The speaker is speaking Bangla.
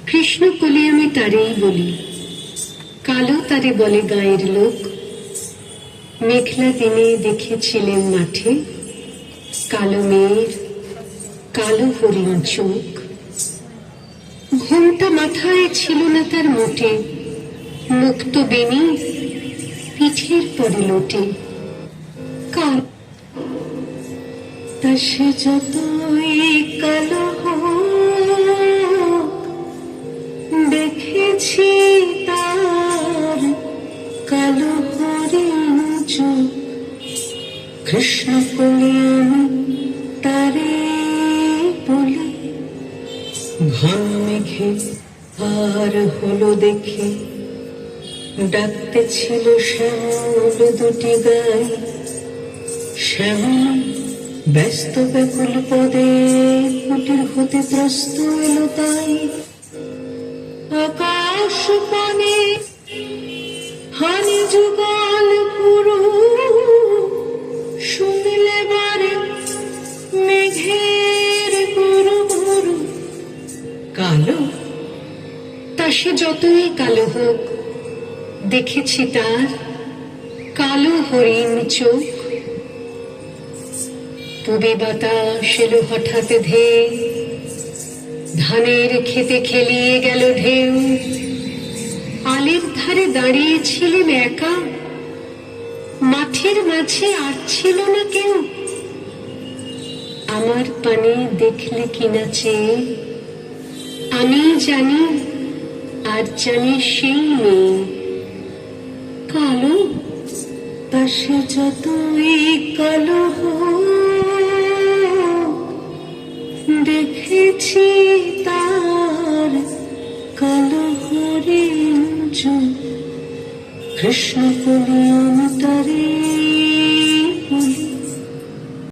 কৃষ্ণ কলি আমি তারেই বলি, কালো তারে বলে গাঁয়ের লোক। মেঘলা দিনে দেখেছিলেন মাঠে কালো মেয়ের কালো হরিণ চোখ। ঘোমটা মাথায় ছিল না তার মোটে, মুক্ত বেনি পিঠের পরে লোটে। কাল তা সে যতই কালো হোক, দেখেছি তার কালো হরিণ চোখ। কৃষ্ণ বলে আমি তারে বলি, ঘন মেঘে আর হলো দেখে ডাকতে ছিল শ্যামল দুটি গাই। শ্যামল ব্যস্ত ব্যাকুল পদে কুটির হতে ত্রস্ত এলো তাই। আকাশ পানে হানি যুগল পুরু, শুনলে বারে মেঘের গুরু গুরু। কালো তা সে যতই কালো হোক, দেখেছি তার কালো হরিণ চোখ। পূবে বাতাস এলো হঠাৎ ধেয়ে, ধানের খেতে খেলিয়ে গেল ঢেউ। আলের ধারে দাঁড়িয়েছিলেন একা, মাঠের মাঝে আর ছিল না কেউ। আমার পানে দেখলে কিনা চেয়ে, আমি জানি আর জানি সেই মেয়ে। কালো তা সে যতই কালো হোক, দেখেছি তার কালো হরিণ চোখ। কৃষ্ণ বলে আমি তারে